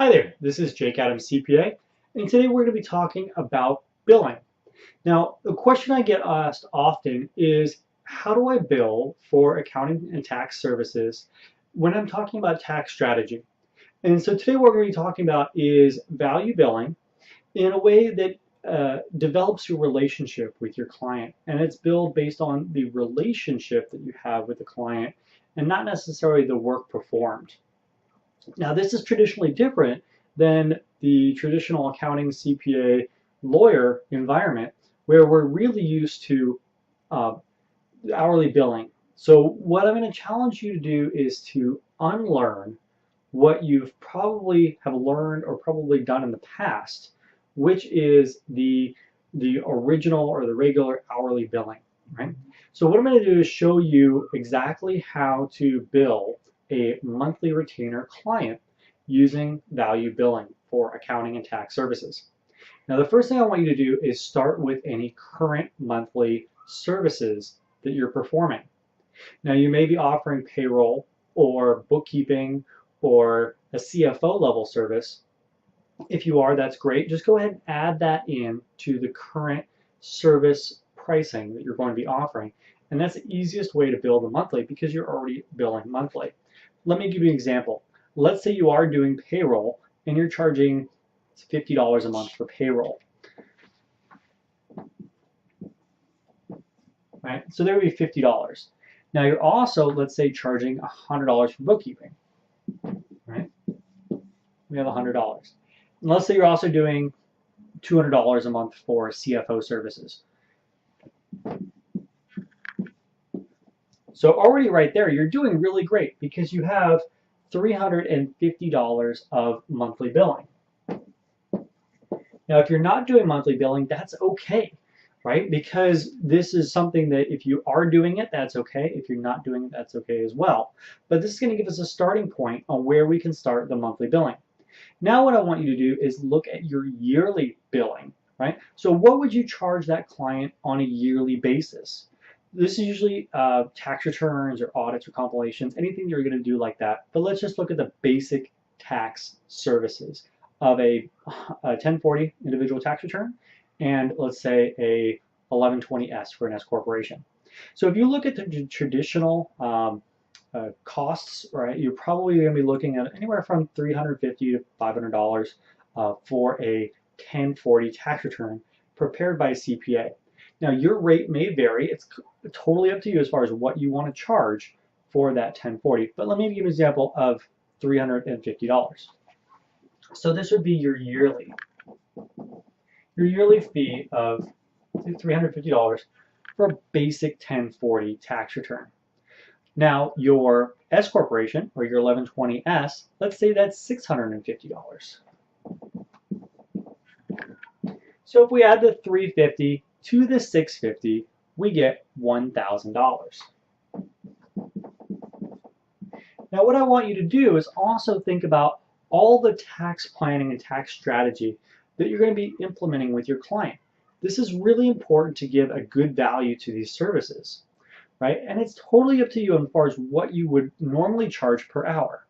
Hi there, this is Jake Adams, CPA, and today we're going to be talking about billing. Now, the question I get asked often is, how do I bill for accounting and tax services when I'm talking about tax strategy? And so today what we're going to be talking about is value billing in a way that develops your relationship with your client. And it's billed based on the relationship that you have with the client and not necessarily the work performed. Now, this is traditionally different than the traditional accounting CPA lawyer environment where we're really used to uh, hourly billing. So what I'm going to challenge you to do is to unlearn what you've probably have learned or probably done in the past, which is the original or the regular hourly billing, right? So what I'm going to do is show you exactly how to bill a monthly retainer client using value billing for accounting and tax services. Now, the first thing I want you to do is start with any current monthly services that you're performing. Now, you may be offering payroll or bookkeeping or a CFO level service. If you are, that's great. Just go ahead and add that in to the current service pricing that you're going to be offering. And that's the easiest way to bill the monthly because you're already billing monthly. Let me give you an example. Let's say you are doing payroll and you're charging $50 a month for payroll. Right? So there would be $50. Now you're also, let's say, charging $100 for bookkeeping. Right? We have $100. And let's say you're also doing $200 a month for CFO services. So already right there, you're doing really great because you have $350 of monthly billing. Now, if you're not doing monthly billing, that's okay, right? Because this is something that if you are doing it, that's okay. If you're not doing it, that's okay as well. But this is going to give us a starting point on where we can start the monthly billing. Now what I want you to do is look at your yearly billing, right? So what would you charge that client on a yearly basis? This is usually tax returns or audits or compilations, anything you're going to do like that. But let's just look at the basic tax services of a 1040 individual tax return and let's say a 1120S for an S corporation. So if you look at the traditional costs, right, you're probably going to be looking at anywhere from $350 to $500 for a 1040 tax return prepared by a CPA. Now, your rate may vary. It's totally up to you as far as what you want to charge for that 1040. But let me give you an example of $350. So this would be your yearly fee of $350 for a basic 1040 tax return. Now, your S corporation or your 1120S, let's say that's $650. So if we add the $350 to the $650, we get $1,000. Now, what I want you to do is also think about all the tax planning and tax strategy that you're going to be implementing with your client. This is really important to give a good value to these services, right? And it's totally up to you as far as what you would normally charge per hour.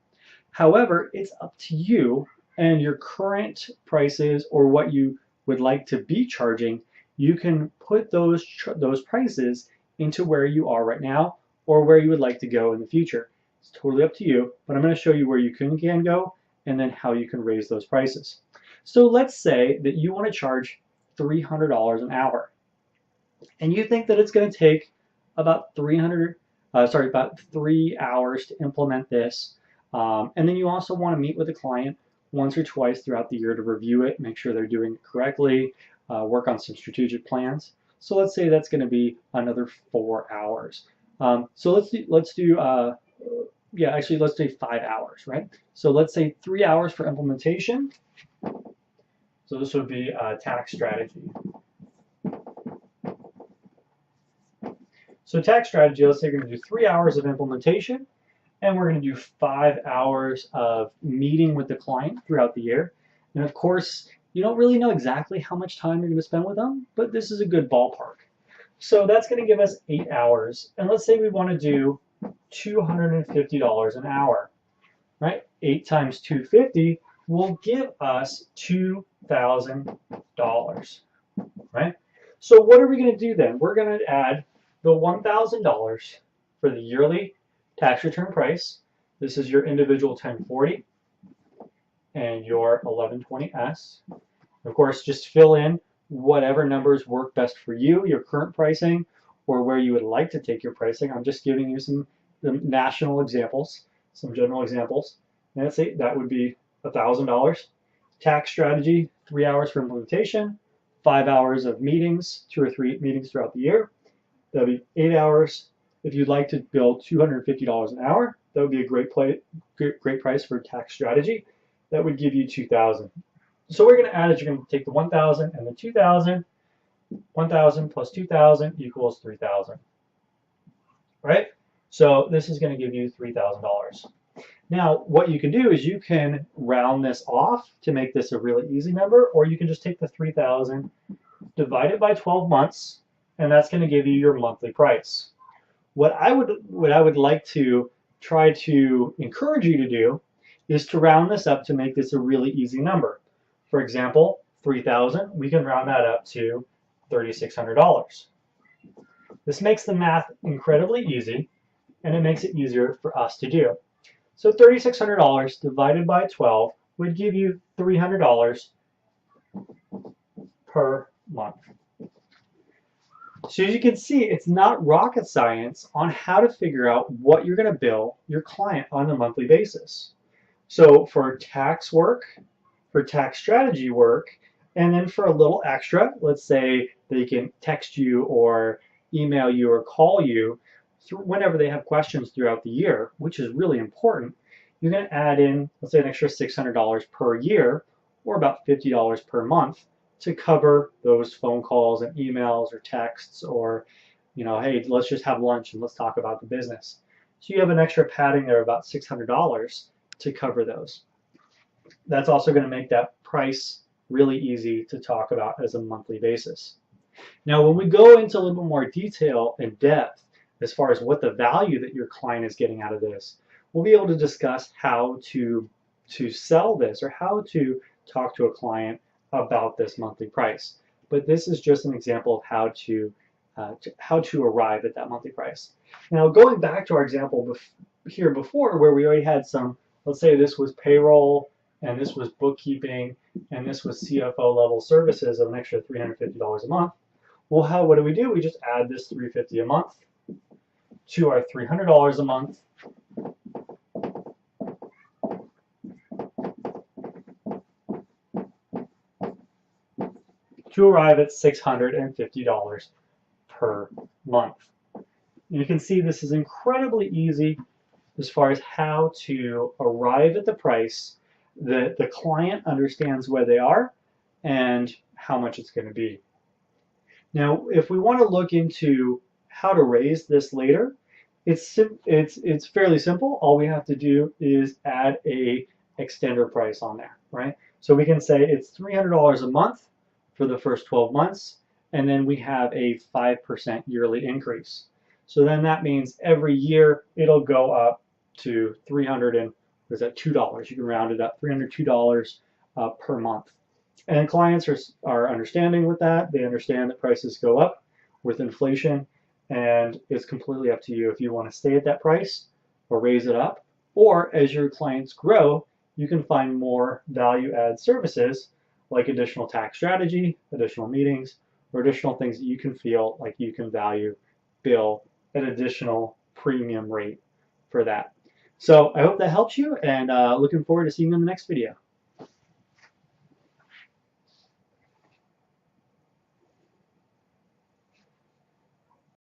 However, it's up to you and your current prices or what you would like to be charging. You can put those prices into where you are right now or where you would like to go in the future. It's totally up to you, but I'm going to show you where you can go and then how you can raise those prices. So let's say that you want to charge $300 an hour and you think that it's going to take about 3 hours to implement this. And then you also want to meet with the client once or twice throughout the year to review it, make sure they're doing it correctly, work on some strategic plans. So let's say that's going to be another 4 hours. So let's do 5 hours, right? So let's say 3 hours for implementation. So this would be tax strategy. So tax strategy, let's say we're going to do 3 hours of implementation, and we're going to do 5 hours of meeting with the client throughout the year. And of course, you don't really know exactly how much time you're going to spend with them, but this is a good ballpark. So that's going to give us 8 hours. And let's say we want to do $250 an hour, right? 8 times 250 will give us $2,000, right? So what are we going to do then? We're going to add the $1,000 for the yearly tax return price. This is your individual 1040 and your 1120S. Of course, just fill in whatever numbers work best for you, your current pricing, or where you would like to take your pricing. I'm just giving you some national examples, some general examples. And let's say that would be $1,000. Tax strategy, 3 hours for implementation, 5 hours of meetings, 2 or 3 meetings throughout the year. That would be 8 hours. If you'd like to bill $250 an hour, that would be a great price for tax strategy. That would give you $2,000. So what we're going to add is you're going to take the 1,000 and the 2,000. 1,000 plus 2,000 equals 3,000. Right? So this is going to give you $3,000. Now, what you can do is you can round this off to make this a really easy number, or you can just take the 3,000, divide it by 12 months, and that's going to give you your monthly price. What I would like to try to encourage you to do is to round this up to make this a really easy number. For example, 3,000, we can round that up to $3,600. This makes the math incredibly easy, and it makes it easier for us to do. So $3,600 divided by 12 would give you $300 per month. So as you can see, it's not rocket science on how to figure out what you're going to bill your client on a monthly basis. So for tax work, for tax strategy work, and then for a little extra, let's say they can text you or email you or call you whenever they have questions throughout the year, which is really important, you're going to add in, let's say, an extra $600 per year, or about $50 per month, to cover those phone calls and emails or texts, or, hey, let's just have lunch and let's talk about the business. So you have an extra padding there of about $600 to cover those. That's also going to make that price really easy to talk about as a monthly basis. Now, when we go into a little bit more detail and depth as far as what the value that your client is getting out of this, we'll be able to discuss how to sell this or how to talk to a client about this monthly price. But this is just an example of how to arrive at that monthly price. Now, going back to our example here before, where we already had some, let's say this was payroll, and this was bookkeeping, and this was CFO level services of an extra $350 a month. Well, what do? We just add this $350 a month to our $300 a month. To arrive at $650 per month. You can see this is incredibly easy as far as how to arrive at the price that the client understands where they are and how much it's going to be. Now, if we want to look into how to raise this later, it's fairly simple. All we have to do is add a extender price on there, right? So we can say it's $300 a month for the first 12 months, and then we have a 5% yearly increase. So then that means every year it'll go up to $2. You can round it up, $302 per month. And clients are understanding with that. They understand that prices go up with inflation, and it's completely up to you if you want to stay at that price or raise it up, or as your clients grow, you can find more value-add services like additional tax strategy, additional meetings, or additional things that you can feel like you can bill an additional premium rate for that. So I hope that helps you, and looking forward to seeing you in the next video.